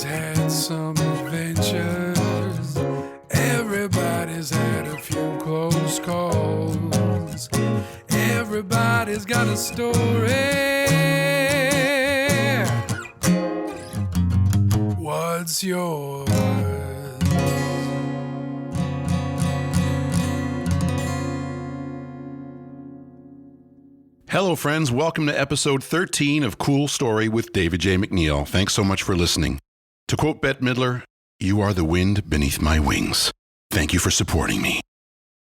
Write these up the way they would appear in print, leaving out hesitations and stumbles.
Everybody's had some adventures. Everybody's had a few close calls. Everybody's got a story. What's yours? Hello, friends. Welcome to episode 13 of Cool Story with David J. MacNeil. Thanks so much for listening. To quote Bette Midler, "You are the wind beneath my wings. Thank you for supporting me."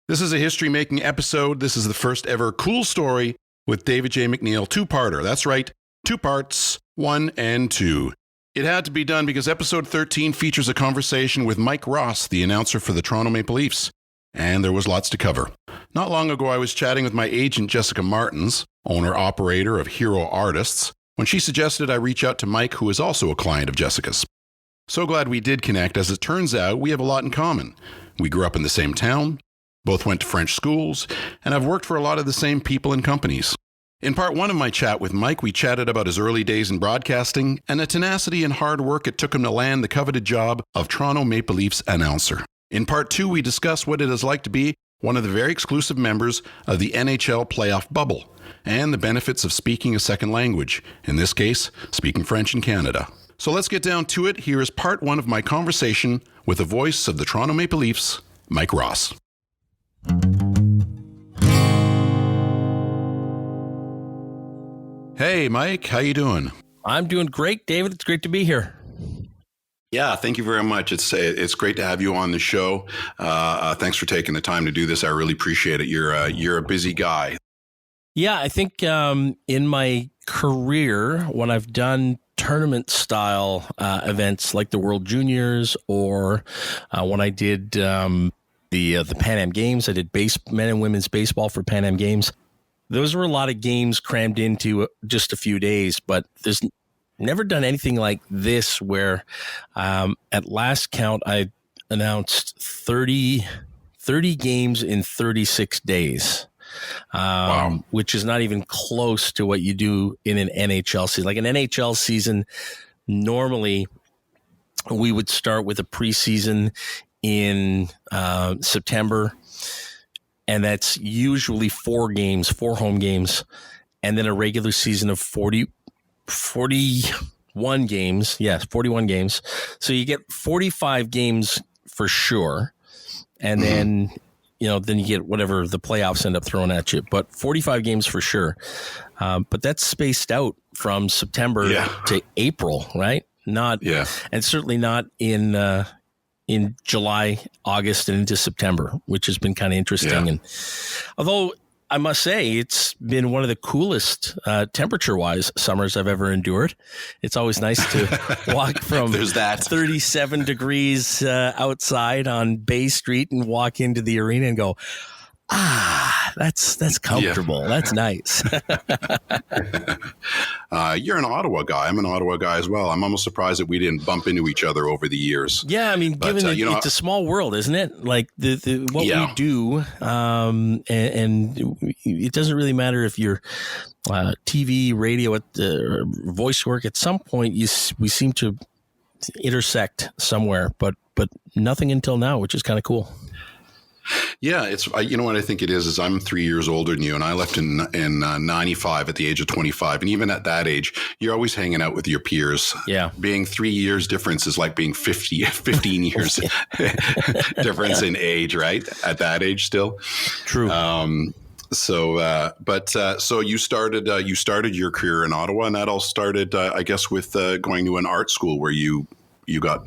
This is a history-making episode. This is the first ever Cool Story with David J. MacNeil two-parter. That's right, 2 parts, 1 and 2. It had to be done because episode 13 features a conversation with Mike Ross, the announcer for the Toronto Maple Leafs. And there was lots to cover. Not long ago, I was chatting with my agent, Jessica Martins, owner-operator of Hero Artists, when she suggested I reach out to Mike, who is also a client of Jessica's. So glad we did connect. As it turns out, we have a lot in common. We grew up in the same town, both went to French schools, and I've worked for a lot of the same people and companies. In part 1 of my chat with Mike, we chatted about his early days in broadcasting and the tenacity and hard work it took him to land the coveted job of Toronto Maple Leafs announcer. In part 2, we discuss what it is like to be one of the very exclusive members of the NHL playoff bubble and the benefits of speaking a second language, in this case, speaking French in Canada. So let's get down to it. Here is part 1 of my conversation with the voice of the Toronto Maple Leafs, Mike Ross. Hey, Mike, how you doing? I'm doing great, David. It's great to be here. Yeah, thank you very much. It's great to have you on the show. Thanks for taking the time to do this. I really appreciate it. You're a busy guy. Yeah, I think in my career, when I've done tournament style events like the World Juniors, or when I did the Pan Am Games, I did men and women's baseball for Pan Am Games. Those were a lot of games crammed into just a few days, but there's never done anything like this where at last count, I announced 30 games in 36 days, wow. Which is not even close to what you do in an NHL season. Like an NHL season, normally we would start with a preseason in September, and that's usually 4 home games, and then a regular season of 41 games. Yes, 41 games. So you get 45 games for sure. And then, then you get whatever the playoffs end up throwing at you. But 45 games for sure. But that's spaced out from September to April, right? And certainly not in July, August, and into September, which has been kind of interesting. Yeah. And although I must say, it's been one of the coolest temperature-wise summers I've ever endured. It's always nice to walk from 37 degrees outside on Bay Street and walk into the arena and go, that's comfortable. Yeah. That's nice. You're an Ottawa guy. I'm an Ottawa guy as well. I'm almost surprised that we didn't bump into each other over the years. Yeah, I mean, given it's a small world, isn't it? Like what we do, and it doesn't really matter if you're TV, radio, voice work. At some point, we seem to intersect somewhere, but nothing until now, which is kind of cool. Yeah, it's you know what I think it is I'm 3 years older than you, and I left in 95 at the age of 25, and even at that age, you're always hanging out with your peers. Yeah, being 3 years difference is like being 15 years difference in age, right? At that age, still true. So you started your career in Ottawa, and that all started, I guess, with going to an art school where you got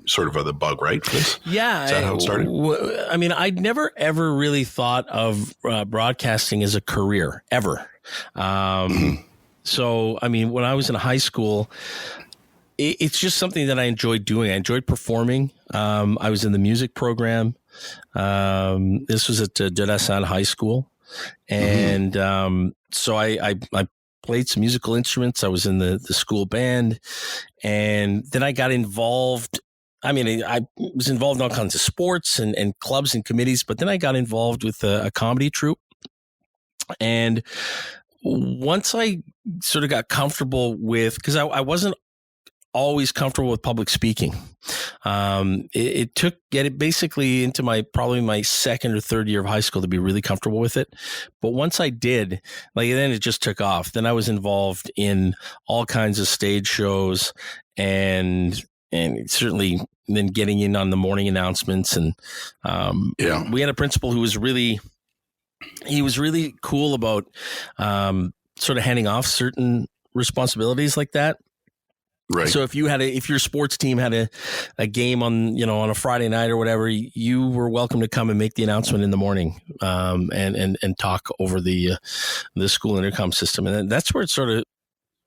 sort of the bug, right? Yeah. Is that how it started? I mean, I'd never, ever really thought of broadcasting as a career, ever. So, I mean, when I was in high school, it's just something that I enjoyed doing. I enjoyed performing. I was in the music program. This was at De La Salle High School. And so I played some musical instruments. I was in the school band, and then I got involved. I mean, I was involved in all kinds of sports and clubs and committees, but then I got involved with a comedy troupe. And once I sort of got comfortable with, because I wasn't always comfortable with public speaking. It took basically into probably my second or third year of high school to be really comfortable with it. But once I did, then it just took off. Then I was involved in all kinds of stage shows and certainly then getting in on the morning announcements. And we had a principal who was really cool about sort of handing off certain responsibilities like that. Right. So if your sports team had a game on a Friday night or whatever, you were welcome to come and make the announcement in the morning, and talk over the school intercom system. And that's where it sort of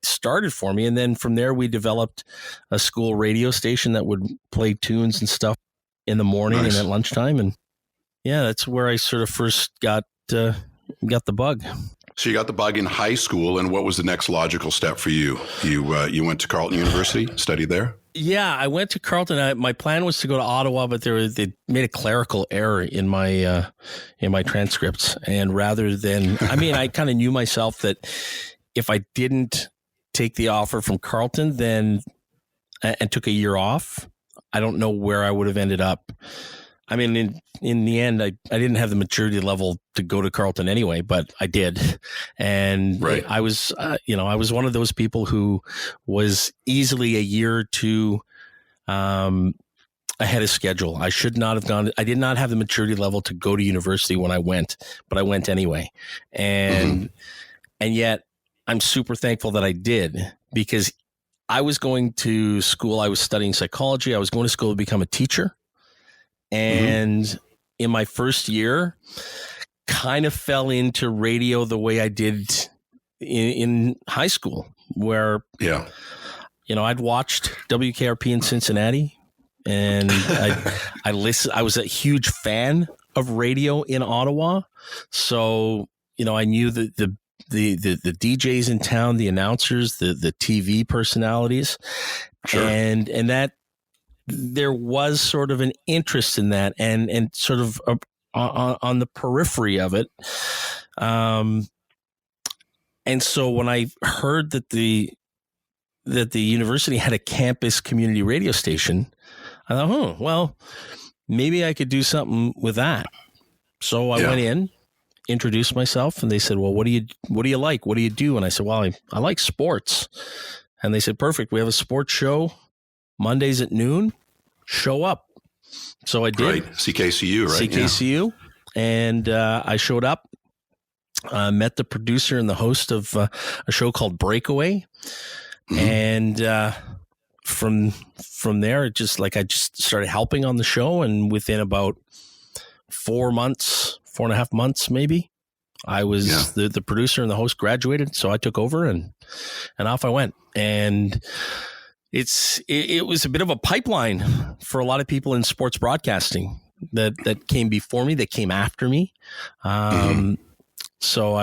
started for me. And then from there, we developed a school radio station that would play tunes and stuff in the morning and at lunchtime. And that's where I sort of first got the bug. So you got the bug in high school, and what was the next logical step for you? You went to Carleton University, studied there? Yeah, I went to Carleton. My plan was to go to Ottawa, but they made a clerical error in my transcripts. And rather than, I kind of knew myself that if I didn't take the offer from Carleton, then and took a year off, I don't know where I would have ended up. In the end, I didn't have the maturity level to go to Carleton anyway, but I did. And I was, I was one of those people who was easily a year or two ahead of schedule. I should not have gone. I did not have the maturity level to go to university when I went, but I went anyway. And yet I'm super thankful that I did, because I was going to school. I was studying psychology. I was going to school to become a teacher. And in my first year, kind of fell into radio the way I did in high school, where, I'd watched WKRP in Cincinnati, and I listened. I was a huge fan of radio in Ottawa. So, I knew the DJs in town, the announcers, the TV personalities, and that there was sort of an interest in that, and sort of on the periphery of it. And so when I heard that the university had a campus community radio station, I thought, well, maybe I could do something with that. So I went in, introduced myself, and they said, well, what do you like? What do you do? And I said, well, I like sports. And they said, perfect. We have a sports show Mondays at noon. Show up. So I did. Right. CKCU, right? CKCU. Yeah. And I showed up, met the producer and the host of a show called Breakaway. And from there, I just started helping on the show. And within about 4.5 months, maybe, I was the producer and the host graduated. So I took over and off I went. And it was a bit of a pipeline for a lot of people in sports broadcasting that came before me, that came after me. So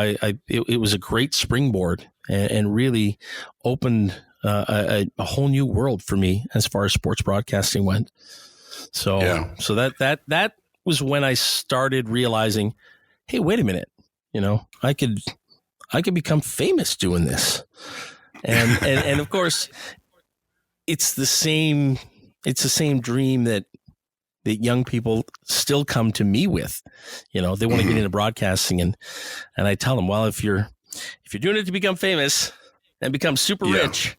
it was a great springboard and really opened a whole new world for me as far as sports broadcasting went. So that was when I started realizing, hey, wait a minute, I could become famous doing this. And of course, it's the same dream that young people still come to me with. They want to get into broadcasting, and I tell them, well, if you're doing it to become famous and become super rich,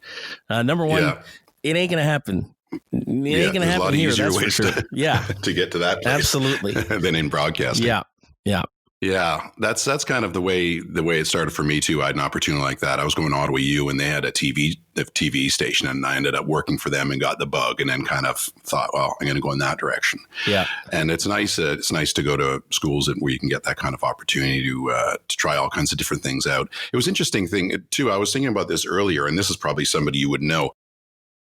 number one, it ain't going to happen. It ain't going to happen here. That's for sure. To get to that place. Absolutely. Than in broadcasting. Yeah, that's kind of the way it started for me too. I had an opportunity like that. I was going to Ottawa U, and they had a TV station, and I ended up working for them and got the bug, and then kind of thought, well, I'm going to go in that direction. Yeah, and it's nice. It's nice to go to schools where you can get that kind of opportunity to try all kinds of different things out. It was an interesting thing too. I was thinking about this earlier, and this is probably somebody you would know.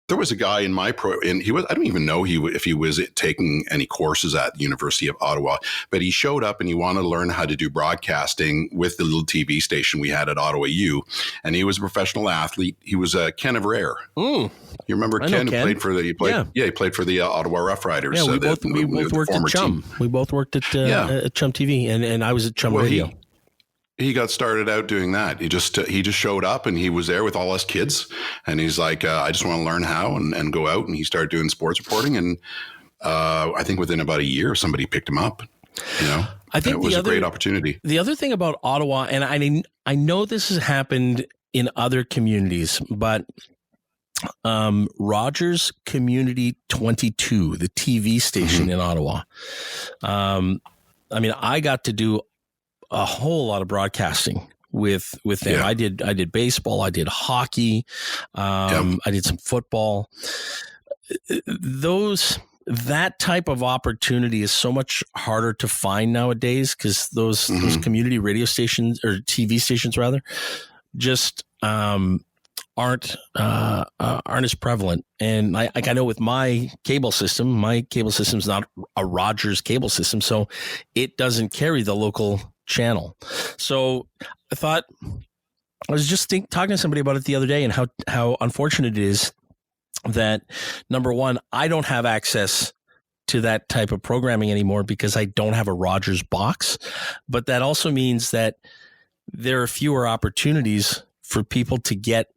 There was a guy in my and I don't even know if he was taking any courses at the University of Ottawa, but he showed up and he wanted to learn how to do broadcasting with the little TV station we had at Ottawa U. And he was a professional athlete. He was Ken of Rare. You remember Ken? Who played for he played for the Ottawa Rough Riders. Yeah, we both worked at Chum. We both worked at Chum TV, and I was at Chum Radio. he got started out doing that. He just showed up and he was there with all us kids, and he's like, I just want to learn how and go out. And he started doing sports reporting, and I think within about a year, somebody picked him up. I think it was a great opportunity. The other thing about Ottawa, and I know this has happened in other communities, but Rogers Community 22, the TV station in Ottawa. I got to do a whole lot of broadcasting with them. Yeah. I did baseball, I did hockey, I did some football. That type of opportunity is so much harder to find nowadays because those community radio stations or TV stations rather just aren't as prevalent. And I know with my cable system's not a Rogers cable system, so it doesn't carry the local channel. So I thought, I was just talking to somebody about it the other day, and how unfortunate it is that, number one, I don't have access to that type of programming anymore because I don't have a Rogers box. But that also means that there are fewer opportunities for people to get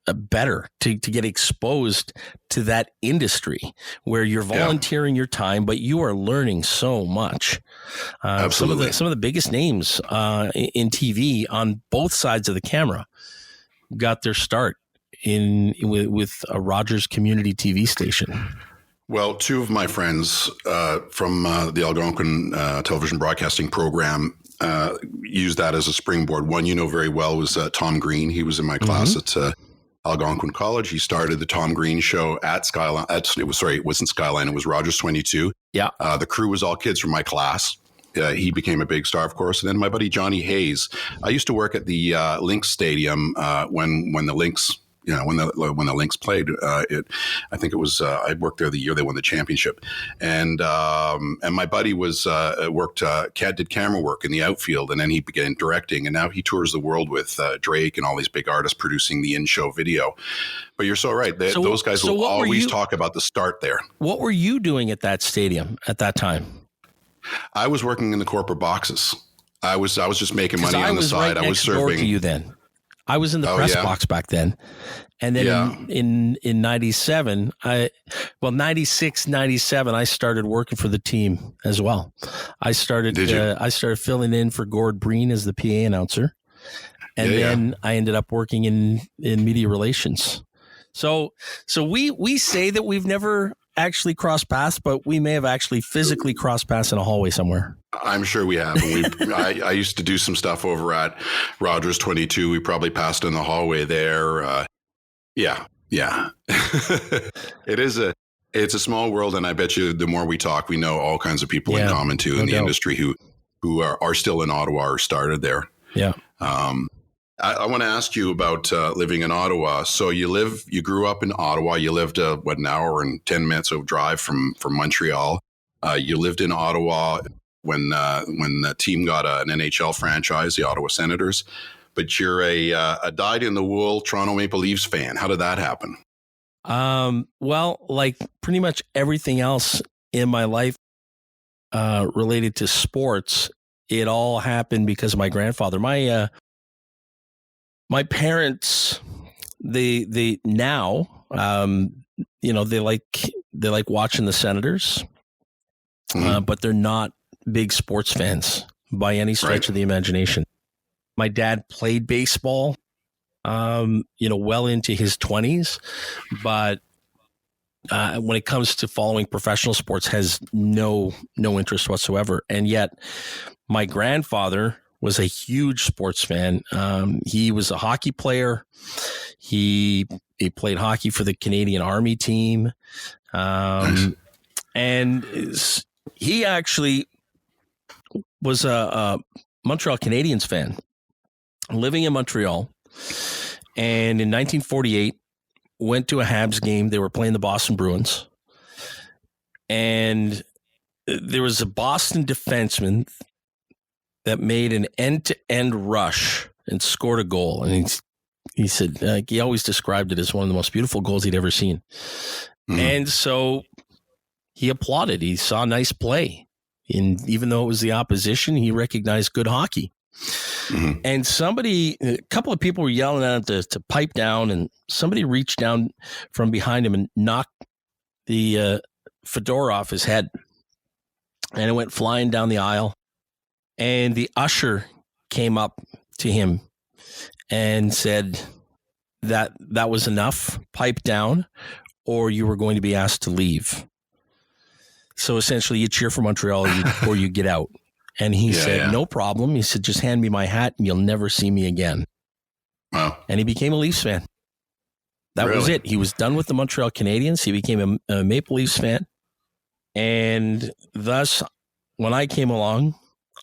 better, to get exposed to that industry where you're volunteering your time, but you are learning so much. Absolutely. Some of the biggest names in TV on both sides of the camera got their start with a Rogers community TV station. Well, two of my friends from the Algonquin television broadcasting program used that as a springboard. One very well was Tom Green. He was in my class at Algonquin College. He started the Tom Green show at Skyline. It wasn't Skyline. It was Rogers 22. Yeah. The crew was all kids from my class. He became a big star, of course. And then my buddy Johnny Hayes. I used to work at the Lynx Stadium when the Lynx. When the Lynx played, I think it was I worked there the year they won the championship, and my buddy did camera work in the outfield, and then he began directing, and now he tours the world with Drake and all these big artists producing the in-show video. But you're so right; those guys will always talk about the start there. What were you doing at that stadium at that time? I was working in the corporate boxes. I was just making money on the side. I was serving. Door to you then. I was in the press box back then. And then in 97, 96, 97, I started working for the team as well. I started filling in for Gord Breen as the PA announcer. And then I ended up working in media relations. So we say that we've never actually crossed paths, but we may have actually physically crossed paths in a hallway somewhere. I'm sure we have. I used to do some stuff over at Rogers 22. We probably passed in the hallway there. Yeah. It's a small world, and I bet you the more we talk, we know all kinds of people in common too in the industry who are still in Ottawa or started there. Yeah. I want to ask you about living in Ottawa. So you grew up in Ottawa. You lived an hour and 10 minutes of drive from Montreal. You lived in Ottawa when the team got an NHL franchise, the Ottawa Senators. But you're a dyed-in-the-wool Toronto Maple Leafs fan. How did that happen? Well, like pretty much everything else in my life related to sports, it all happened because of my grandfather. My parents, they now, they like watching the Senators, but they're not big sports fans by any stretch of the imagination. My dad played baseball, well into his 20s, but when it comes to following professional sports, has no interest whatsoever. And yet, my grandfather was a huge sports fan. He was a hockey player. He played hockey for the Canadian Army team, and he actually was a Montreal Canadiens fan, living in Montreal. And in 1948, went to a Habs game. They were playing the Boston Bruins, and there was a Boston defenseman that made an end-to-end rush and scored a goal. And he said, he always described it as one of the most beautiful goals he'd ever seen. And so he applauded. He saw nice play. And even though it was the opposition, he recognized good hockey. And a couple of people were yelling at him to pipe down, and somebody reached down from behind him and knocked the fedora off his head, and it went flying down the aisle. And the usher came up to him and said that was enough, pipe down, or you were going to be asked to leave. So essentially, you cheer for Montreal or you get out. And he said, no problem. He said, just hand me my hat and you'll never see me again. Wow. And he became a Leafs fan. That was it. He was done with the Montreal Canadiens. He became a Maple Leafs fan. And thus, when I came along,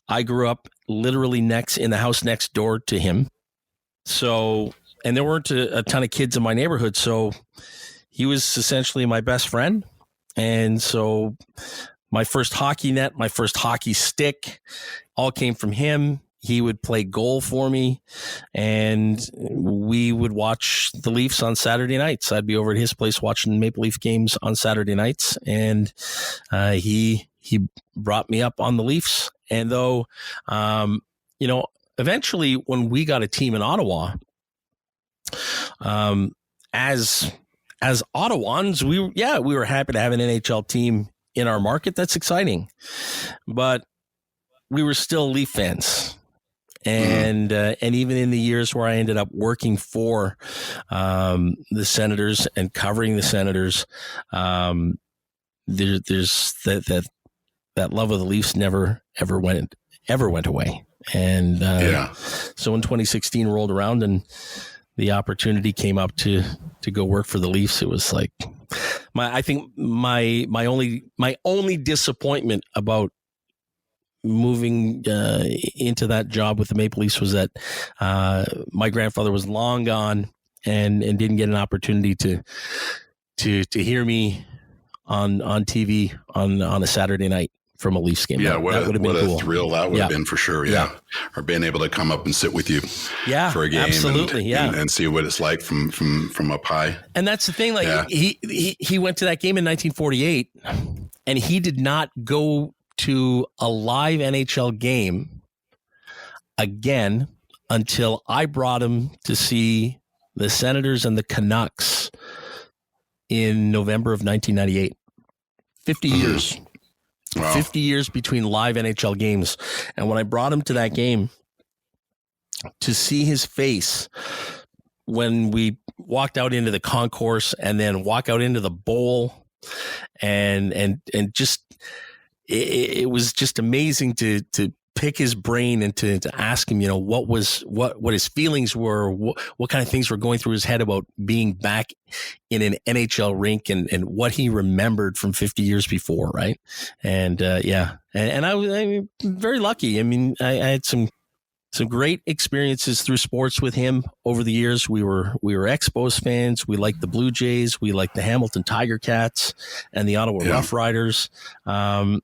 I grew up literally in the house next door to him. So, and there weren't a ton of kids in my neighborhood. So he was essentially my best friend. And so my first hockey net, my first hockey stick all came from him. He would play goal for me, and we would watch the Leafs on Saturday nights. I'd be over at his place watching Maple Leaf games on Saturday nights, and he brought me up on the Leafs. And though, eventually when we got a team in Ottawa, as Ottawans, we were happy to have an NHL team in our market. That's exciting, but we were still Leaf fans. And even in the years where I ended up working for the Senators and covering the Senators, there's that love of the Leafs never ever went away. And so when 2016 rolled around and the opportunity came up to go work for the Leafs, it was like I think my only disappointment about moving into that job with the Maple Leafs was that my grandfather was long gone and didn't get an opportunity to hear me on TV on a Saturday night from a Leafs game. Yeah, that what would have been a cool. thrill that would have been for sure. Yeah. Or being able to come up and sit with you for a game. Absolutely. And see what it's like from up high. And that's the thing. Like he went to that game in 1948 and he did not go to a live NHL game again until I brought him to see the Senators and the Canucks in November of 1998. 50 years. Wow. 50 years between live NHL games. And when I brought him to that game, to see his face when we walked out into the concourse and then walk out into the bowl and just it was just amazing to pick his brain and to ask him, what his feelings were, what kind of things were going through his head about being back in an NHL rink and what he remembered from 50 years before. Right. And, and I was very lucky. I mean, I had some great experiences through sports with him over the years. We were Expos fans. We liked the Blue Jays. We liked the Hamilton Tiger Cats and the Ottawa Rough Riders. And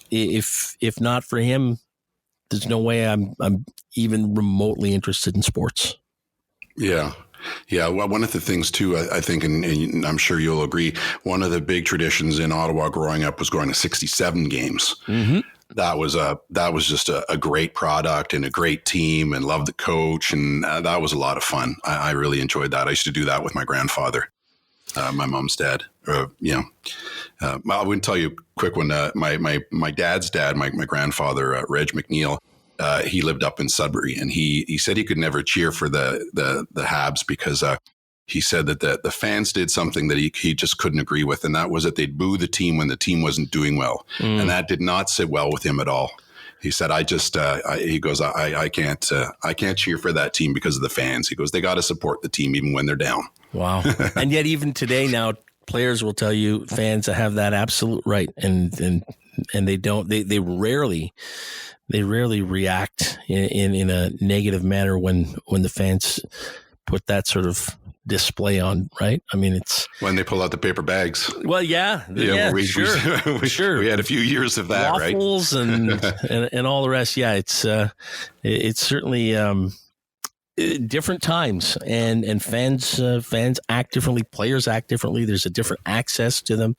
if not for him, there's no way I'm even remotely interested in sports. Yeah. Yeah. Well, one of the things too, I think, and I'm sure you'll agree, one of the big traditions in Ottawa growing up was going to 67 games. Mm-hmm. That was just a great product and a great team, and loved the coach. And that was a lot of fun. I really enjoyed that. I used to do that with my grandfather, my mom's dad. I wouldn't tell you a quick one. My dad's dad, my grandfather, Reg MacNeil, he lived up in Sudbury, and he said he could never cheer for the Habs because he said that the fans did something that he just couldn't agree with, and that was that they'd boo the team when the team wasn't doing well. And that did not sit well with him at all. He said, I can't cheer for that team because of the fans. He goes, they got to support the team even when they're down. Wow. And yet even today now, players will tell you fans have that absolute right. And they rarely react in a negative manner when the fans put that sort of display on, right? I mean, it's when they pull out the paper bags. Well, sure. We had a few years of that, waffles, right? and all the rest. Yeah, it's certainly different times, and fans act differently, players act differently. There's a different access to them.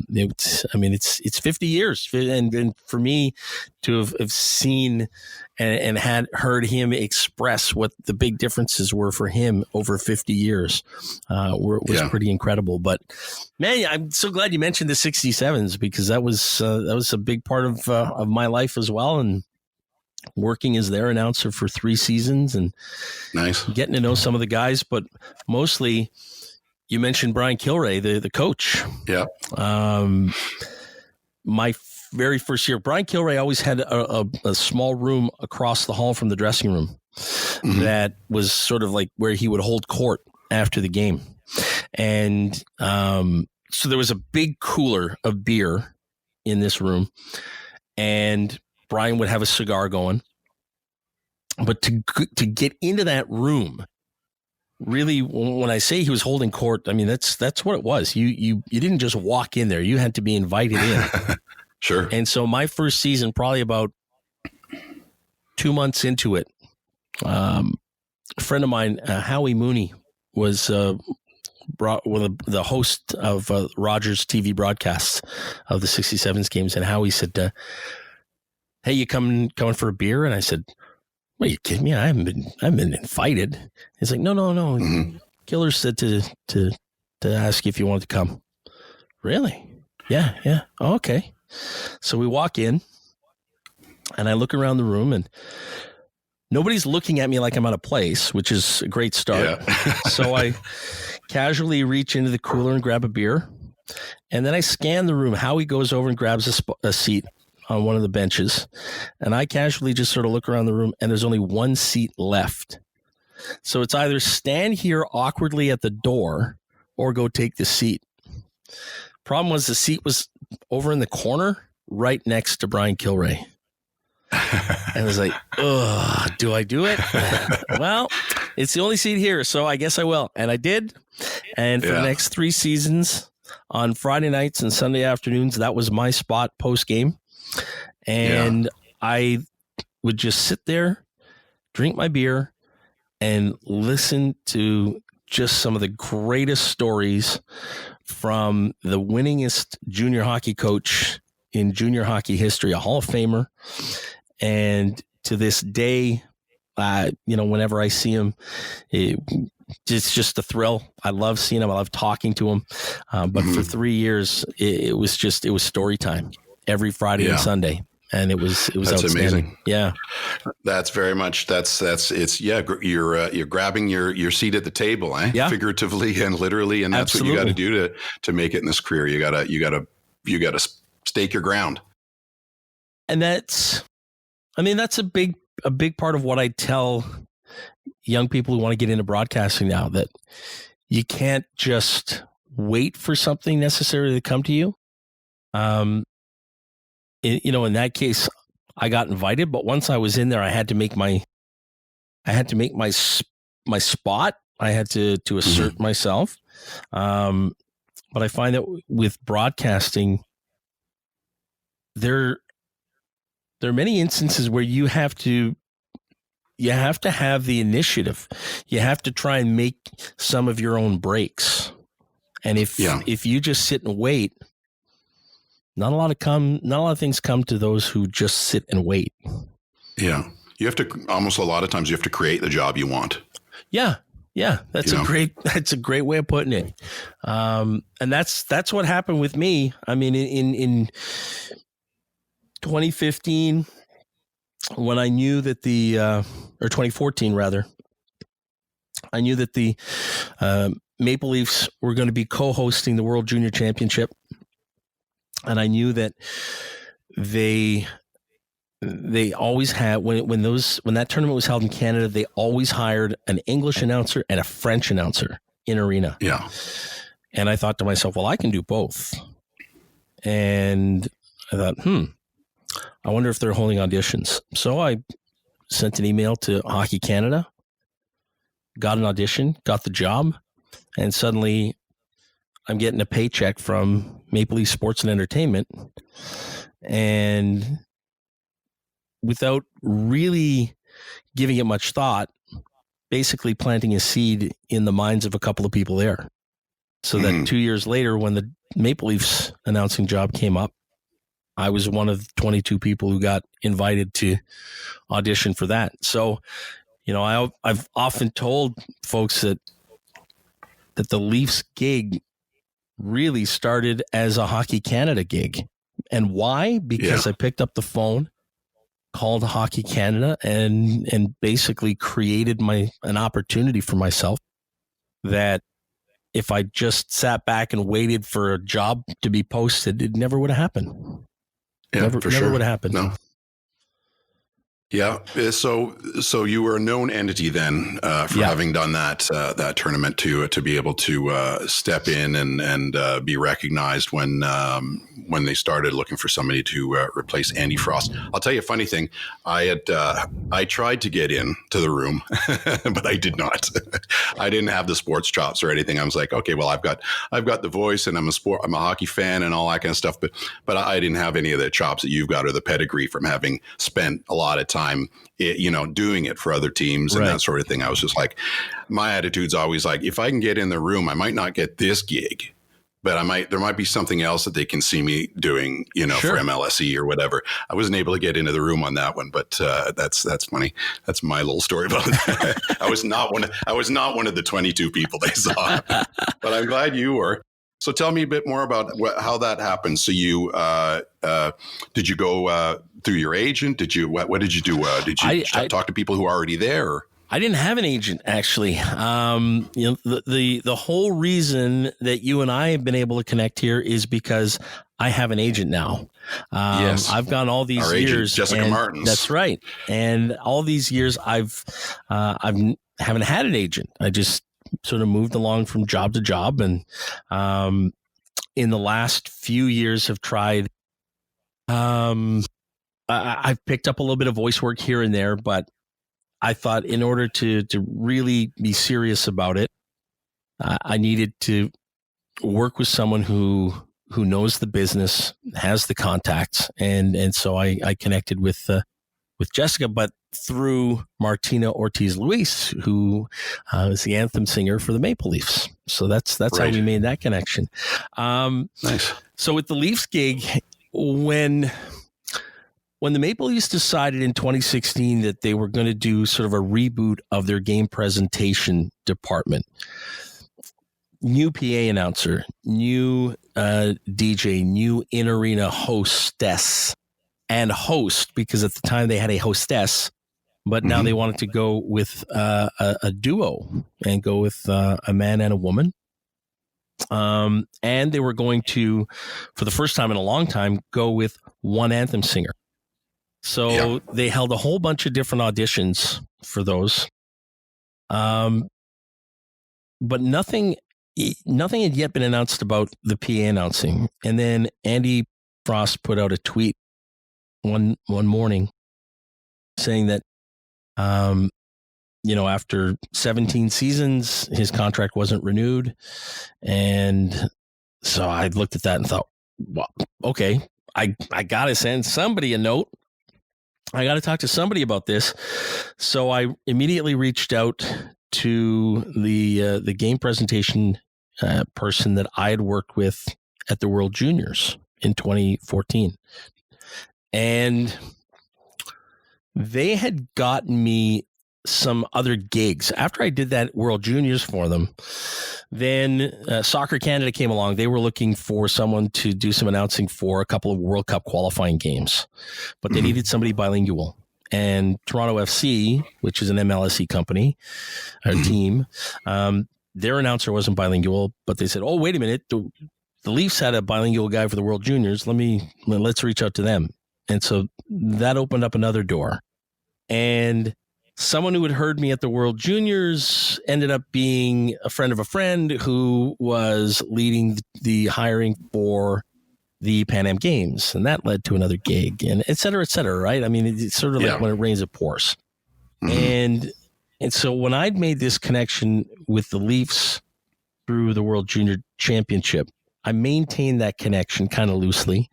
It's 50 years, and for me to have seen and had heard him express what the big differences were for him over 50 years was pretty incredible. But man, I'm so glad you mentioned the 67s, because that was a big part of my life as well, and working as their announcer for 3 seasons and nice getting to know some of the guys, but mostly you mentioned Brian Kilrea, the coach. Yeah. My very first year, Brian Kilrea always had a small room across the hall from the dressing room that was sort of like where he would hold court after the game. And so there was a big cooler of beer in this room, and Brian would have a cigar going, but to get into that room, really, when I say he was holding court, I mean that's what it was. You didn't just walk in there; you had to be invited in. Sure. And so my first season, probably about 2 months into it, a friend of mine, Howie Mooney, was the host of Rogers TV broadcasts of the 67s games, and Howie said, "Hey, you coming for a beer?" And I said, "Are you kidding me? I haven't been invited." He's like, "No. Mm-hmm. Killer said to ask you if you wanted to come." Really? Yeah. Oh, okay. So we walk in, and I look around the room, and nobody's looking at me like I'm out of place, which is a great start. Yeah. So I casually reach into the cooler and grab a beer, and then I scan the room. Howie goes over and grabs a seat on one of the benches, and I casually just sort of look around the room, and there's only one seat left. So it's either stand here awkwardly at the door or go take the seat. Problem was, the seat was over in the corner right next to Brian Kilrea. And I was like, ugh, do I do it? Well, it's the only seat here, so I guess I will. And I did. And for the next 3 seasons, on Friday nights and Sunday afternoons, that was my spot post-game. And I would just sit there, drink my beer, and listen to just some of the greatest stories from the winningest junior hockey coach in junior hockey history, a Hall of Famer. And to this day, whenever I see him, it's just a thrill. I love seeing him. I love talking to him. But for 3 years, it was story time every Friday and Sunday. And it was That's outstanding. Amazing. Yeah. That's very much, you're grabbing your seat at the table, Yeah. figuratively and literally. And that's Absolutely. what you got to do to make it in this career. You gotta stake your ground. And that's a big part of what I tell young people who want to get into broadcasting now, that you can't just wait for something necessarily to come to you. In that case, I got invited, but once I was in there, I had to make my spot. I had to assert myself. But I find that with broadcasting, there are many instances where you have to have the initiative. You have to try and make some of your own breaks. And if you just sit and wait, not a lot of things come to those who just sit and wait. Yeah. You have to, almost a lot of times you have to create the job you want. Yeah. Yeah. That's a great way of putting it. And that's what happened with me. I mean, in 2015, when I knew that or 2014 rather, I knew that the Maple Leafs were going to be co-hosting the World Junior Championship. And I knew that they always had, when that tournament was held in Canada, they always hired an English announcer and a French announcer in arena. Yeah. And I thought to myself, well, I can do both. And I thought, I wonder if they're holding auditions. So I sent an email to Hockey Canada, got an audition, got the job, and suddenly I'm getting a paycheck from Maple Leaf Sports and Entertainment. And without really giving it much thought, basically planting a seed in the minds of a couple of people there. So that 2 years later, when the Maple Leafs announcing job came up, I was one of 22 people who got invited to audition for that. So, I've often told folks that the Leafs gig really started as a Hockey Canada gig. And why? Because I picked up the phone, called Hockey Canada, and basically created an opportunity for myself that if I just sat back and waited for a job to be posted, it never would have happened. Yeah, never sure. would have happened. No. Yeah. So you were a known entity then for having done that tournament to be able to step in and be recognized when they started looking for somebody to replace Andy Frost. I'll tell you a funny thing. I tried to get in to the room, but I did not. I didn't have the sports chops or anything. I was like, okay, well, I've got the voice and I'm a hockey fan and all that kind of stuff, but I didn't have any of the chops that you've got or the pedigree from having spent a lot of time, doing it for other teams and that sort of thing. I was just like, my attitude's always like, if I can get in the room, I might not get this gig, but there might be something else that they can see me doing, for MLSE or whatever. I wasn't able to get into the room on that one, but that's funny. That's my little story about it. I was not one of the 22 people they saw, but I'm glad you were. So tell me a bit more about how that happened. So you did you go through your agent? Did you what did you do? Did you talk to people who are already there? Or? I didn't have an agent, actually. The whole reason that you and I have been able to connect here is because I have an agent now. Yes, I've gone all these our years. Agent, Jessica Martins. That's right. And all these years, I've haven't had an agent. I just sort of moved along from job to job, and in the last few years have tried. I've picked up a little bit of voice work here and there, but I thought in order to really be serious about it, I needed to work with someone who knows the business, has the contacts, and so I connected with Jessica, but through Martina Ortiz Luis, who is the anthem singer for the Maple Leafs. So that's how we made that connection. Nice. So with the Leafs gig, when the Maple Leafs decided in 2016 that they were going to do sort of a reboot of their game presentation department, new PA announcer, new DJ, new in-arena hostess and host, because at the time they had a hostess, but now they wanted to go with a duo and go with a man and a woman. And they were going to, for the first time in a long time, go with one anthem singer. So they held a whole bunch of different auditions for those. But nothing had yet been announced about the PA announcing. And then Andy Frost put out a tweet one morning saying that, after 17 seasons, his contract wasn't renewed. And so I looked at that and thought, well, okay, I got to send somebody a note. I got to talk to somebody about this. So I immediately reached out to the game presentation person that I had worked with at the World Juniors in 2014. And they had gotten me some other gigs. After I did that World Juniors for them, then Soccer Canada came along. They were looking for someone to do some announcing for a couple of World Cup qualifying games, but they needed somebody bilingual. And Toronto FC, which is an MLSE company, or team, their announcer wasn't bilingual, but they said, oh, wait a minute, the Leafs had a bilingual guy for the World Juniors. Let's reach out to them. And so that opened up another door. And someone who had heard me at the World Juniors ended up being a friend of a friend who was leading the hiring for the Pan Am Games. And that led to another gig, and et cetera, right? I mean, it's sort of like when it rains, it pours. And so when I'd made this connection with the Leafs through the World Junior Championship, I maintained that connection kind of loosely.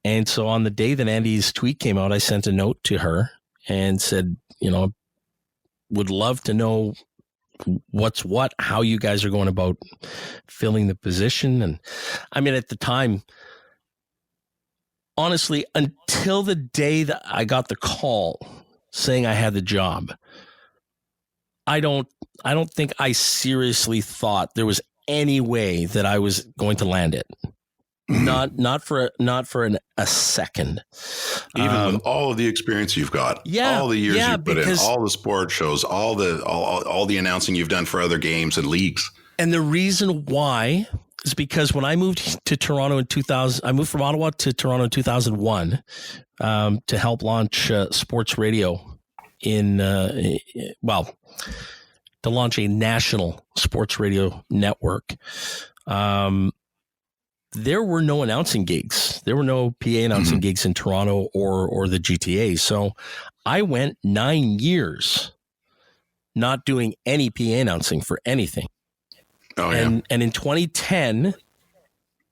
And so on the day that Andy's tweet came out, I sent a note to her and said, would love to know what's what, how you guys are going about filling the position. And I mean, at the time, honestly, until the day that I got the call saying I had the job, I don't think I seriously thought there was any way that I was going to land it. Not for a second. Even with all of the experience you've got, all the years you've put in, all the sport shows, all the announcing you've done for other games and leagues. And the reason why is because when I moved to Toronto in 2000, I moved from Ottawa to Toronto in 2001 to help launch sports radio to launch a national sports radio network. There were no announcing gigs. There were no PA announcing gigs in Toronto or the GTA. So I went 9 years not doing any PA announcing for anything. Oh, yeah. And in 2010,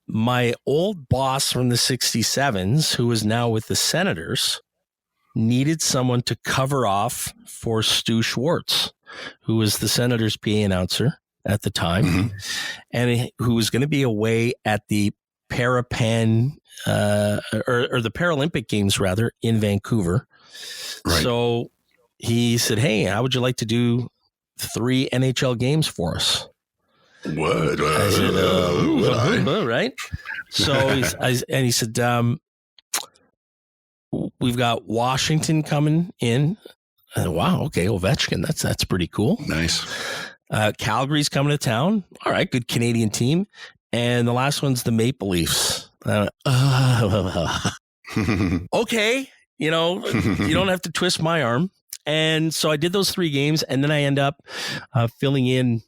my old boss from the 67s, who is now with the Senators, needed someone to cover off for Stu Schwartz, who was the Senators PA announcer at the time, and who was going to be away at the Parapan or the Paralympic Games rather in Vancouver. Right. So he said, "Hey, how would you like to do 3 NHL games for us?" What? I said, right. So he said, "We've got Washington coming in." Wow, okay, Ovechkin. That's pretty cool. Nice. Calgary's coming to town. All right, good Canadian team. And the last one's the Maple Leafs. Okay, you don't have to twist my arm. And so I did those 3 games, and then I end up filling in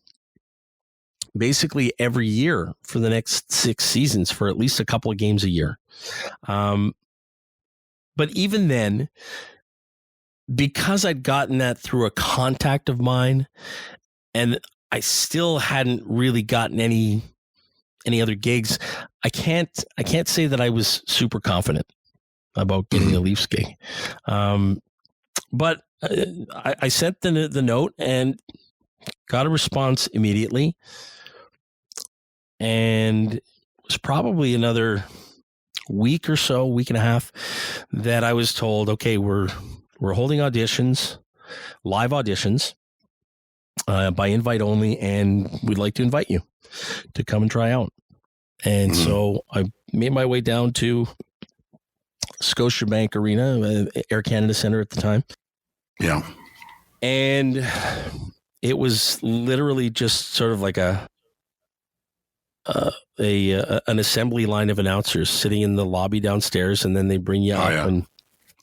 basically every year for the next 6 seasons for at least a couple of games a year. But even then, because I'd gotten that through a contact of mine, and I still hadn't really gotten any other gigs, I can't say that I was super confident about getting a Leafs gig. But I sent the note and got a response immediately. And it was probably another week or so, week and a half, that I was told, okay, we're holding auditions, live auditions, by invite only, and we'd like to invite you to come and try out. And so I made my way down to Scotiabank Arena, Air Canada Centre at the time. Yeah. And it was literally just sort of like an assembly line of announcers sitting in the lobby downstairs, and then they bring you up and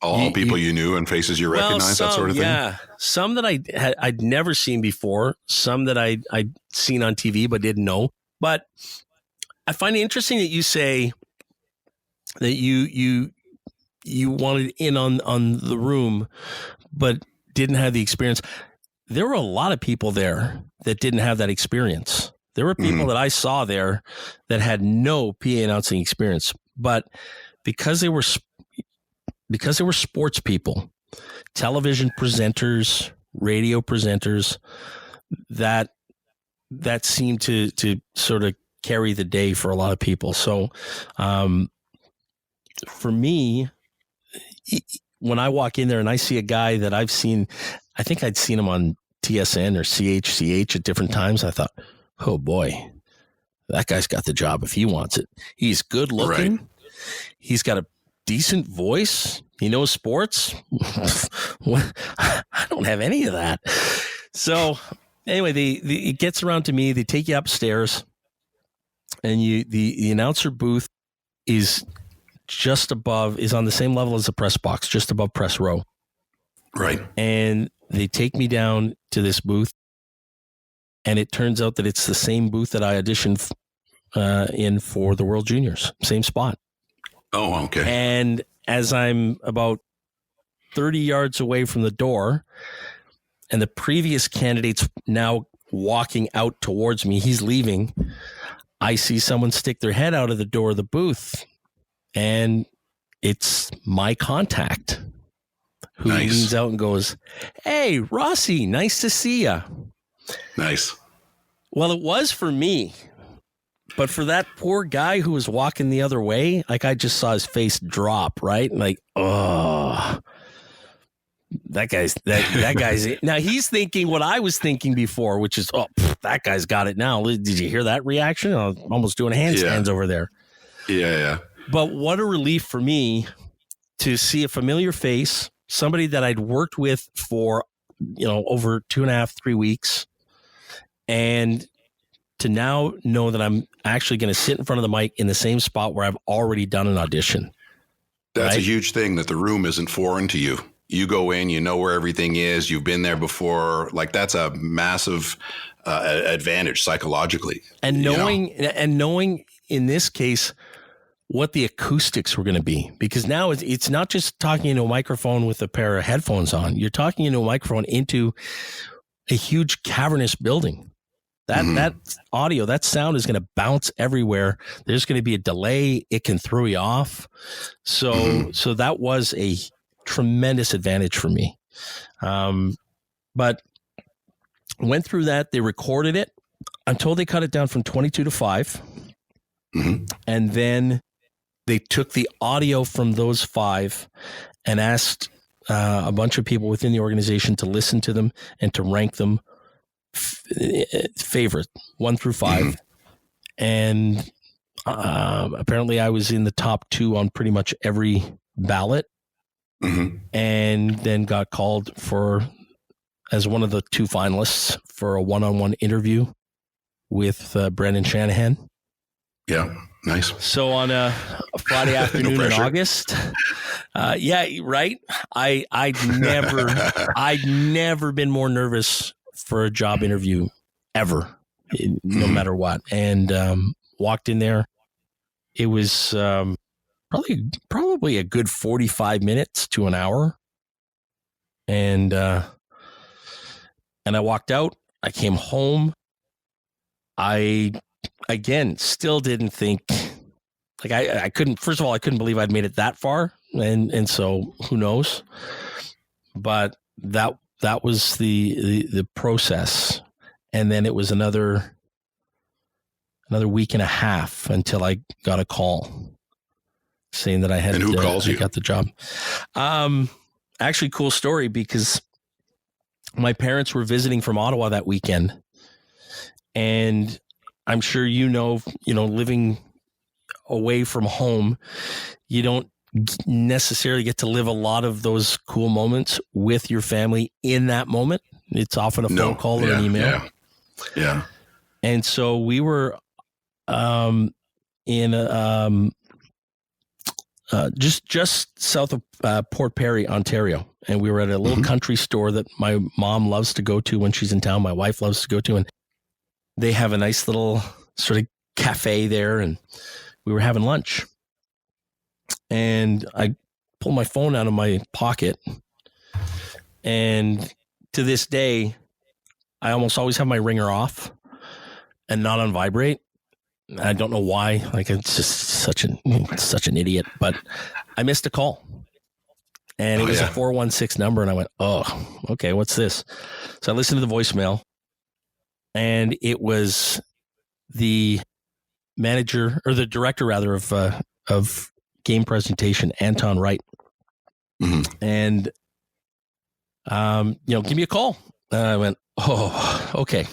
all people you knew and faces you recognized, that sort of thing. Yeah, some that I'd never seen before, some that I'd seen on TV but didn't know. But I find it interesting that you say that you wanted in on the room, but didn't have the experience. There were a lot of people there that didn't have that experience. There were people that I saw there that had no PA announcing experience, but because they were sports people, television presenters, radio presenters, that seemed to sort of carry the day for a lot of people. So for me, when I walk in there and I see a guy that I've seen, I think I'd seen him on TSN or CHCH at different times, I thought, oh boy, that guy's got the job if he wants it. He's good looking. Right. He's got a decent voice. He knows sports. I don't have any of that. So anyway, it gets around to me. They take you upstairs, and the announcer booth is on the same level as the press box, just above press row. Right. And they take me down to this booth, and it turns out that it's the same booth that I auditioned in for the World Juniors, same spot. Oh, okay. And as I'm about 30 yards away from the door, and the previous candidate's now walking out towards me, he's leaving, I see someone stick their head out of the door of the booth, and it's my contact who Nice. leans out and goes, "Hey, Rossi, nice to see you." Nice. Well, it was for me, but for that poor guy who was walking the other way, like I just saw his face drop, right? Like, oh, that guy's now he's thinking what I was thinking before, which is, oh, that guy's got it now. Did you hear that reaction? I was almost doing handstands over there. Yeah. But what a relief for me to see a familiar face, somebody that I'd worked with for, over 2.5, 3 weeks, and to now know that I'm actually going to sit in front of the mic in the same spot where I've already done an audition. That's right? a huge thing, that the room isn't foreign to you. You go in, you know where everything is. You've been there before. Like, that's a massive advantage psychologically. And knowing in this case what the acoustics were going to be, because now it's not just talking into a microphone with a pair of headphones on. You're talking into a microphone into a huge cavernous building. That audio, that sound is going to bounce everywhere. There's going to be a delay. It can throw you off. So that was a tremendous advantage for me. But went through that. They recorded it. I'm told they cut it down from 22 to 5. And then they took the audio from those 5 and asked a bunch of people within the organization to listen to them and to rank them favorite 1 through 5. And apparently I was in the top 2 on pretty much every ballot, and then got called as one of the 2 finalists for a one-on-one interview with Brendan Shanahan. Yeah, nice. So on a Friday afternoon in August, yeah, right. I'd never been more nervous for a job interview ever, no matter what. And walked in there. It was probably a good 45 minutes to an hour. And I walked out. I came home. I, again, still didn't think, like I couldn't, first of all, I couldn't believe I'd made it that far. And so who knows, but that was the process. And then it was another week and a half until I got a call saying that I had, and who calls you? got the job. Actually, cool story, because my parents were visiting from Ottawa that weekend, and I'm sure living away from home, you don't necessarily get to live a lot of those cool moments with your family in that moment. It's often a phone call or an email. Yeah. And so we were in just south of Port Perry, Ontario, and we were at a little country store that my mom loves to go to when she's in town. My wife loves to go to, and they have a nice little sort of cafe there, and we were having lunch. And I pulled my phone out of my pocket, and to this day, I almost always have my ringer off and not on vibrate. I don't know why. Like, it's just such an idiot. But I missed a call, and it was a 416 number, and I went, "Oh, okay, what's this?" So I listened to the voicemail, and it was the manager, or the director rather, of game presentation, Anton Wright, and give me a call. And I went, "Oh, okay."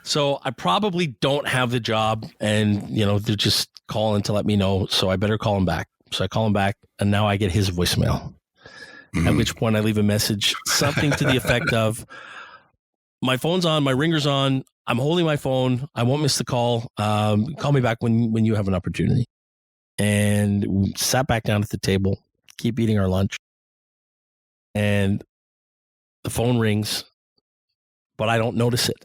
So I probably don't have the job, and they're just calling to let me know, so I better call him back. So I call him back, and now I get his voicemail. At which point I leave a message, something to the effect of, "My phone's on, my ringer's on. I'm holding my phone. I won't miss the call. Call me back when you have an opportunity." And we sat back down at the table, keep eating our lunch, and the phone rings, but I don't notice it.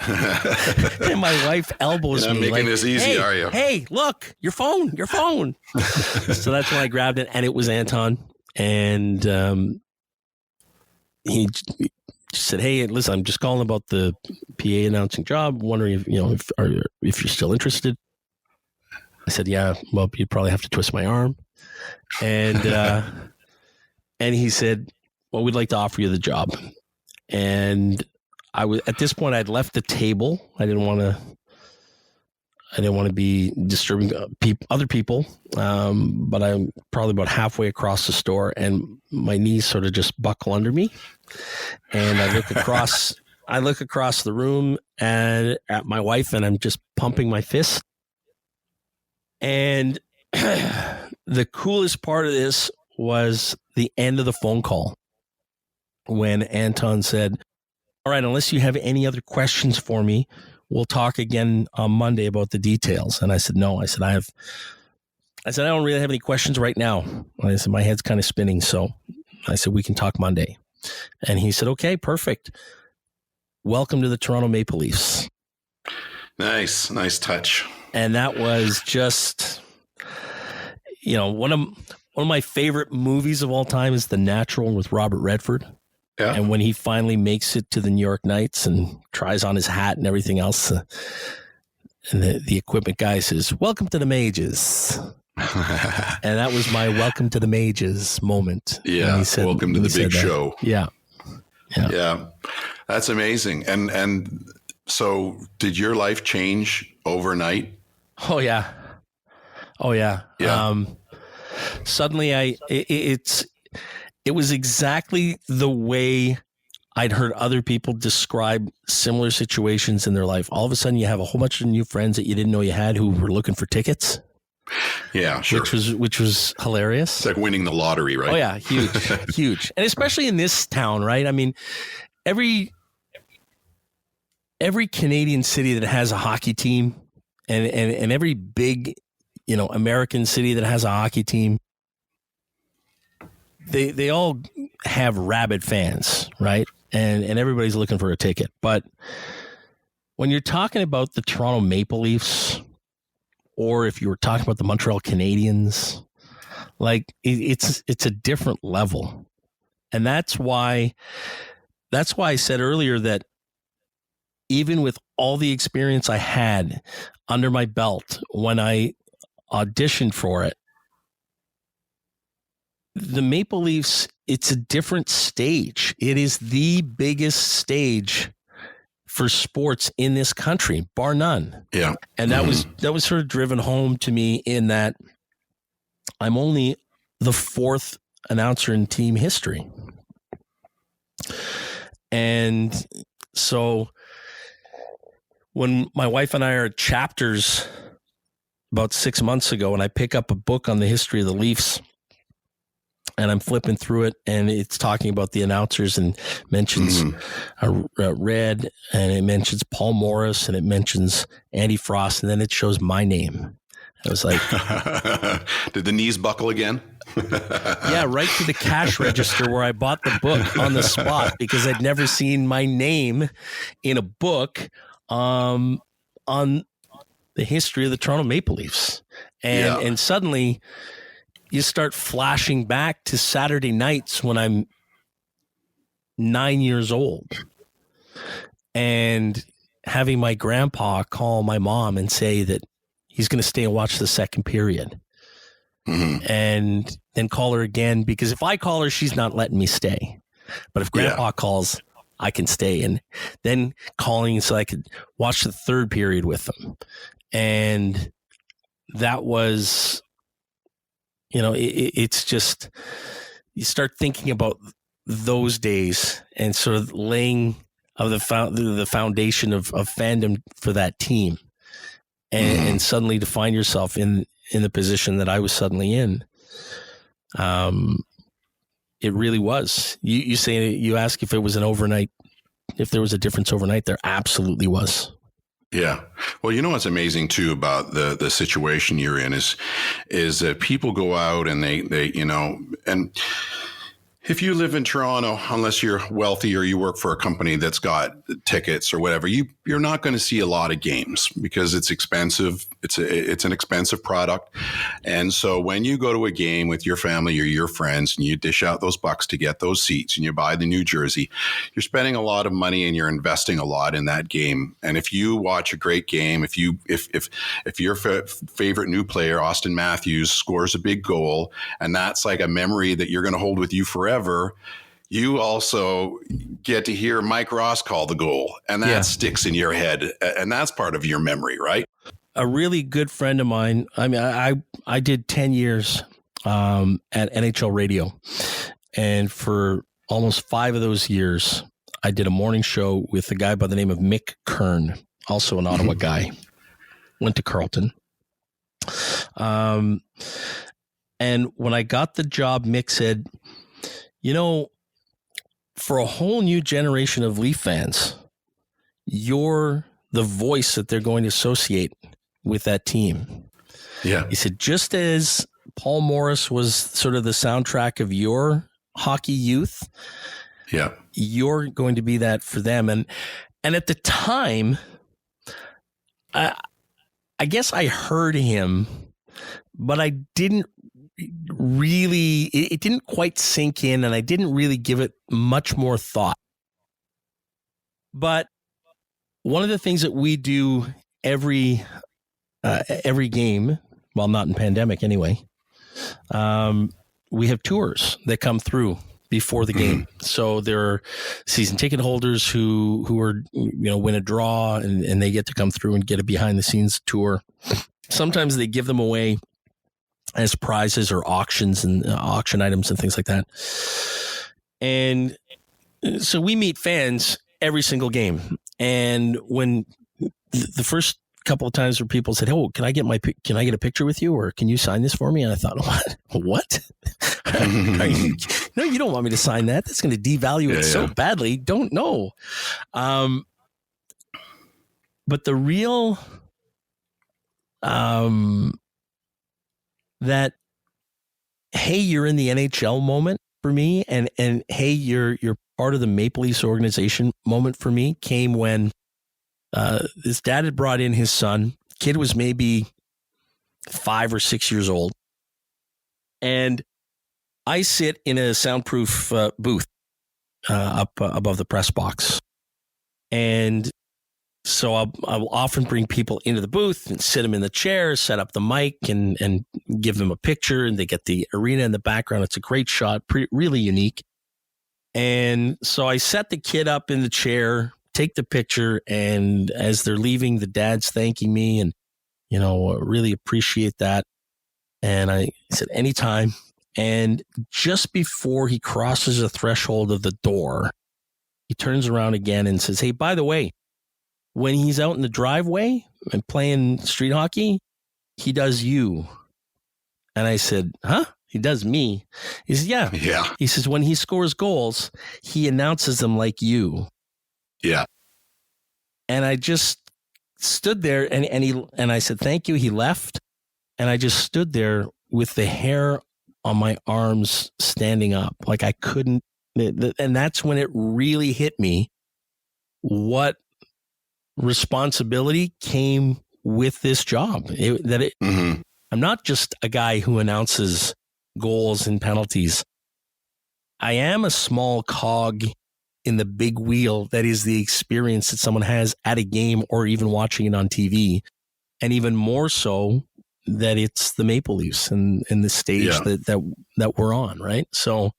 And my wife elbows You're not me. making this easy, hey, are you? Hey, look, your phone. So that's when I grabbed it, and it was Anton. And he said, "Hey, listen, I'm just calling about the PA announcing job. Wondering if you're still interested." I said, "Yeah, well, you'd probably have to twist my arm." And And he said, well, we'd like to offer you the job. And I was, at this point, I'd left the table. I didn't want to be disturbing other people. But I'm probably about halfway across the store, and my knees sort of just buckle under me. And I look across the room and at my wife, and I'm just pumping my fist. And the coolest part of this was the end of the phone call when Anton said, all right, unless you have any other questions for me, we'll talk again on Monday about the details. And I said, no. I said, I don't really have any questions right now. I said, my head's kind of spinning. So I said, we can talk Monday. And he said, okay, perfect. Welcome to the Toronto Maple Leafs. Nice touch. And that was just, one of my favorite movies of all time is The Natural with Robert Redford. Yeah. And when he finally makes it to the New York Knights and tries on his hat and everything else, and the equipment guy says, welcome to the Mages. And that was my welcome to the Mages moment. Yeah. Welcome to the big show. Yeah. That's amazing. And so did your life change overnight? Oh yeah. Yeah. Suddenly it was exactly the way I'd heard other people describe similar situations in their life. All of a sudden you have a whole bunch of new friends that you didn't know you had who were looking for tickets. Yeah, sure. Which was hilarious. It's like winning the lottery, right? Oh yeah, huge. And especially in this town, right? I mean, every Canadian city that has a hockey team and every big, American city that has a hockey team, they all have rabid fans, right? And everybody's looking for a ticket. But when you're talking about the Toronto Maple Leafs, or if you were talking about the Montreal Canadiens, like it's a different level. And that's why I said earlier that even with all the experience I had under my belt when I auditioned for it, the Maple Leafs, it's a different stage. It is the biggest stage for sports in this country, bar none. Yeah. And that was sort of driven home to me in that I'm only the fourth announcer in team history. And so when my wife and I are at Chapters about 6 months ago, and I pick up a book on the history of the Leafs, and I'm flipping through it, and it's talking about the announcers and mentions Red, and it mentions Paul Morris, and it mentions Andy Frost, and then it shows my name. I was like, did the knees buckle again? Yeah, right to the cash register where I bought the book on the spot because I'd never seen my name in a book on the history of the Toronto Maple Leafs. And suddenly you start flashing back to Saturday nights when I'm 9 years old and having my grandpa call my mom and say that he's going to stay and watch the second period. And then call her again, because if I call her, she's not letting me stay. But if grandpa calls, I can stay. And then calling so I could watch the third period with them. And that was, it's just, you start thinking about those days and sort of laying of the foundation of fandom for that team. And suddenly to find yourself in the position that I was suddenly in, it really was. You ask if it was an overnight, if there was a difference overnight. There absolutely was. Yeah. Well, what's amazing too about the situation you're in is that people go out and they and If you live in Toronto, unless you're wealthy or you work for a company that's got tickets or whatever, you're not going to see a lot of games because it's expensive. It's an expensive product. And so when you go to a game with your family or your friends and you dish out those bucks to get those seats and you buy the new jersey, you're spending a lot of money and you're investing a lot in that game. And if you watch a great game, if your favorite new player, Austin Matthews, scores a big goal, and that's like a memory that you're going to hold with you forever, you also get to hear Mike Ross call the goal, and that sticks in your head, and that's part of your memory, right? A really good friend of mine, I mean, I did 10 years at NHL radio, and for almost 5 of those years, I did a morning show with a guy by the name of Mick Kern, also an Ottawa guy, went to Carleton. And when I got the job, Mick said, you know, for a whole new generation of Leaf fans, you're the voice that they're going to associate with that team. Yeah. He said, just as Paul Morris was sort of the soundtrack of your hockey youth, you're going to be that for them. And at the time, I guess I heard him, but I didn't really, it didn't quite sink in, and I didn't really give it much more thought. But one of the things that we do every game, well, not in pandemic anyway, we have tours that come through before the game. So there are season ticket holders who are, win a draw and they get to come through and get a behind the scenes tour. Sometimes they give them away as prizes or auctions and auction items and things like that. And so we meet fans every single game. And when the first couple of times where people said, "Oh, can I get a picture with you, or can you sign this for me?" And I thought, what? No, you don't want me to sign that. That's going to devalue it so badly. Don't know. But the real, that, hey, you're in the NHL moment for me, and hey, you're part of the Maple Leafs organization moment for me came when his dad had brought in his son. Kid was maybe 5 or 6 years old, and I sit in a soundproof booth up above the press box, and so I'll often bring people into the booth and sit them in the chair, set up the mic, and give them a picture, and they get the arena in the background. It's a great shot, really unique. And so I set the kid up in the chair, take the picture, and as they're leaving, the dad's thanking me and, really appreciate that. And I said, anytime. And just before he crosses the threshold of the door, he turns around again and says, "Hey, by the way, when he's out in the driveway and playing street hockey, he does you." And I said, "Huh? He does me?" He says, "Yeah." Yeah. He says, "When he scores goals, he announces them like you." Yeah. And I just stood there and I said, "Thank you." He left. And I just stood there with the hair on my arms standing up. Like I couldn't, and that's when it really hit me what responsibility came with this job. I'm not just a guy who announces goals and penalties. I am a small cog in the big wheel that is the experience that someone has at a game or even watching it on TV. And even more so that it's the Maple Leafs and the stage that we're on, right? So,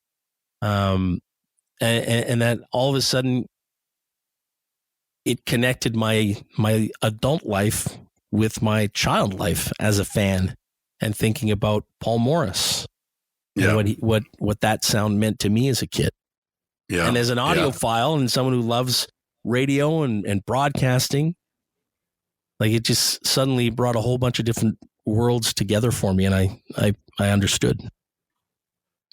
and that all of a sudden it connected my adult life with my child life as a fan and thinking about Paul Morris and what that sound meant to me as a kid. Yeah. And as an audiophile and someone who loves radio and broadcasting, like it just suddenly brought a whole bunch of different worlds together for me, and I understood.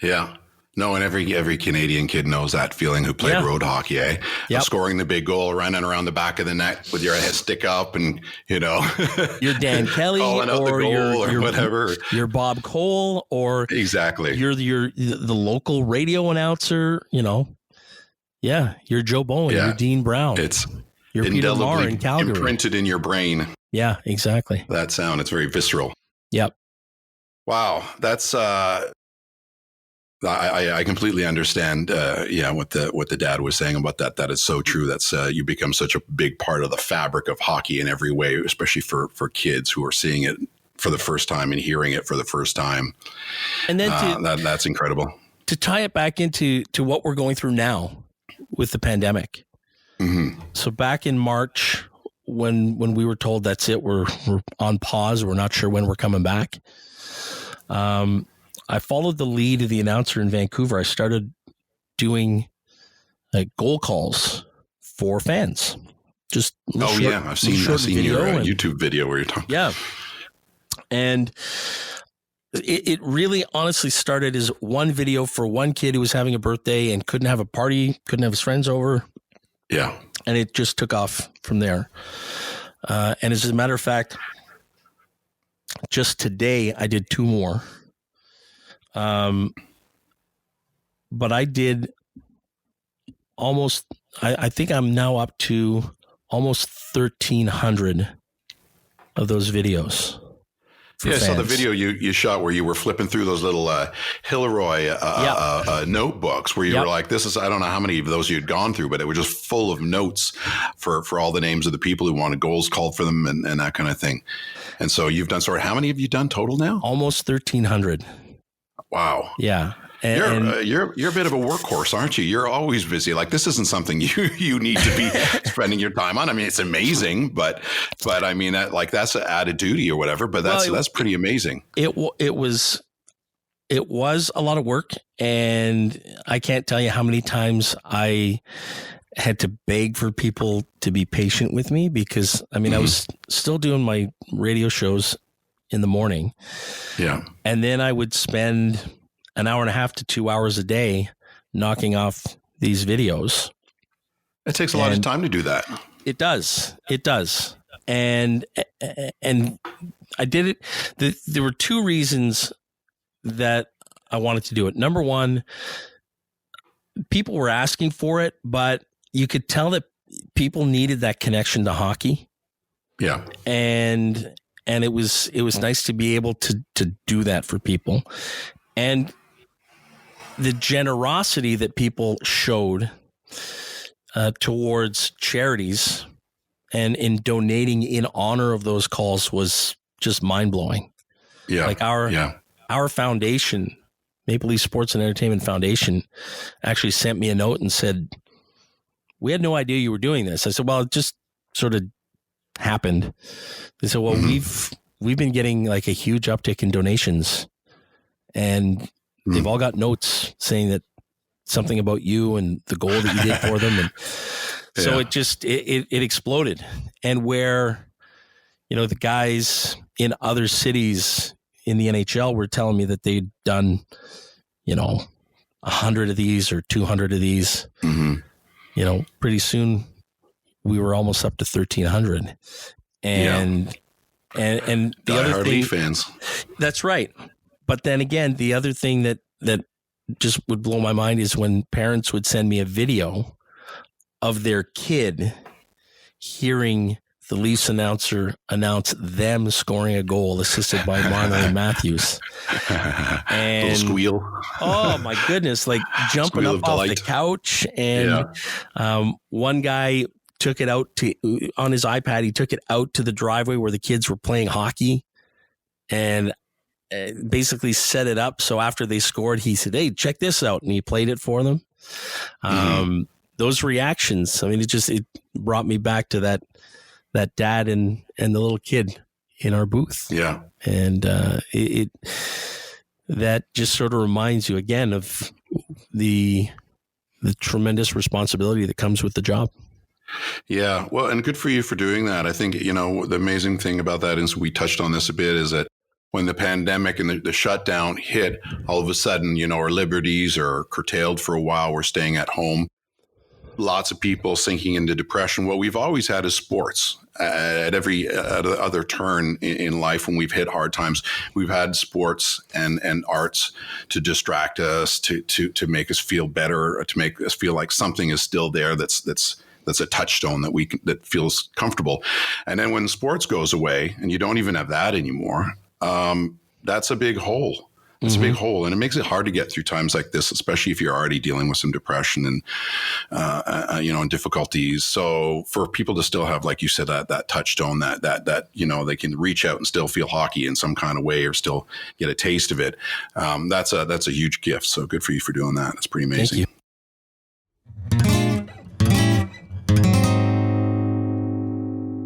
Yeah. No, and every Canadian kid knows that feeling who played road hockey, eh? Yep. Scoring the big goal, running around the back of the net with your head stick up, and you're Dan Kelly or you're whatever. You're Bob Cole, or exactly. You're the local radio announcer. Yeah, you're Joe Bowen. Yeah. You're Dean Brown. You're Peter Maher in Calgary. Imprinted in your brain. Yeah, exactly. That sound. It's very visceral. Yep. Wow, that's. I completely understand, what the dad was saying about that. That is so true. That's you become such a big part of the fabric of hockey in every way, especially for kids who are seeing it for the first time and hearing it for the first time. And then that's incredible. To tie it back into what we're going through now with the pandemic. Mm-hmm. So back in March, when we were told that's it, we're on pause, we're not sure when we're coming back. I followed the lead of the announcer in Vancouver. I started doing goal calls for fans. Just I've seen your YouTube video where you're talking. Yeah, and it really honestly started as one video for one kid who was having a birthday and couldn't have a party, couldn't have his friends over. Yeah, and it just took off from there. And as a matter of fact, just today I did 2 more. But I did almost, I think I'm now up to almost 1,300 of those videos. Yeah, I saw the video you shot where you were flipping through those little Hilroy notebooks where you were like, this is, I don't know how many of those you'd gone through, but it was just full of notes for all the names of the people who wanted goals called for them and that kind of thing. And so you've done, how many have you done total now? Almost 1,300. Wow. Yeah. You're a bit of a workhorse, aren't you? You're always busy. Like, this isn't something you need to be spending your time on. I mean, it's amazing, but I mean, that's an added duty or whatever. But that's pretty amazing. It was a lot of work, and I can't tell you how many times I had to beg for people to be patient with me because I mean, I was still doing my radio shows in the morning. Yeah, and then I would spend an hour and a half to 2 hours a day knocking off these videos. It takes a lot of time to do that. It does. And I did it. There were 2 reasons that I wanted to do it. Number one, people were asking for it, but you could tell that people needed that connection to hockey. Yeah. And it was nice to be able to do that for people. And the generosity that people showed towards charities and in donating in honor of those calls was just mind-blowing. Yeah. Like our foundation, Maple Leaf Sports and Entertainment Foundation, actually sent me a note and said, we had no idea you were doing this. I said, well, it just sort of happened. They said, well, we've been getting like a huge uptick in donations, and they've all got notes saying that something about you and the goal that you did for them. And so it just, it exploded. And where, the guys in other cities in the NHL were telling me that they'd done, 100 of these or 200 of these, pretty soon we were almost up to 1,300. And the other thing, fans. That's right. But then again, the other thing that just would blow my mind is when parents would send me a video of their kid hearing the Leafs announcer announce them scoring a goal assisted by Marner Matthews. And little squeal. Oh my goodness. Like jumping up off the couch. And one guy took it out on his iPad. He took it out to the driveway where the kids were playing hockey and basically set it up. So after they scored, he said, hey, check this out. And he played it for them. Those reactions, I mean, it brought me back to that dad and the little kid in our booth. Yeah. And that just sort of reminds you again of the tremendous responsibility that comes with the job. Yeah. Well, and good for you for doing that. I think, the amazing thing about that is we touched on this a bit is that when the pandemic and the shutdown hit, all of a sudden, our liberties are curtailed for a while. We're staying at home. Lots of people sinking into depression. What we've always had is sports. At every other turn in life, when we've hit hard times, we've had sports and arts to distract us, to make us feel better, to make us feel like something is still there that's a touchstone that feels comfortable. And then when sports goes away and you don't even have that anymore, that's a big hole. It's a big hole, and it makes it hard to get through times like this, especially if you're already dealing with some depression and and difficulties. So for people to still have, like you said, that touchstone, that they can reach out and still feel hockey in some kind of way, or still get a taste of it. That's a huge gift. So good for you for doing that. It's pretty amazing. Thank you.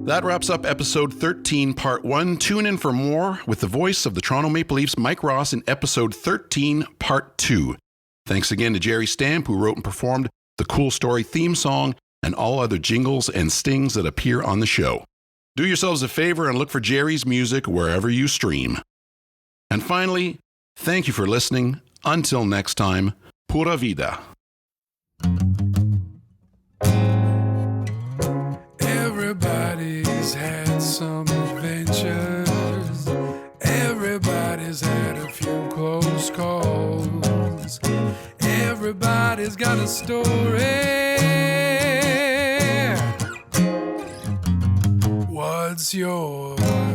That wraps up episode 13, part 1. Tune in for more with the voice of the Toronto Maple Leafs, Mike Ross, in episode 13, part 2. Thanks again to Jerry Stamp, who wrote and performed the Cool Story theme song and all other jingles and stings that appear on the show. Do yourselves a favor and look for Jerry's music wherever you stream. And finally, thank you for listening. Until next time, pura vida. Everybody's had some adventures. Everybody's had a few close calls. Everybody's got a story. What's yours?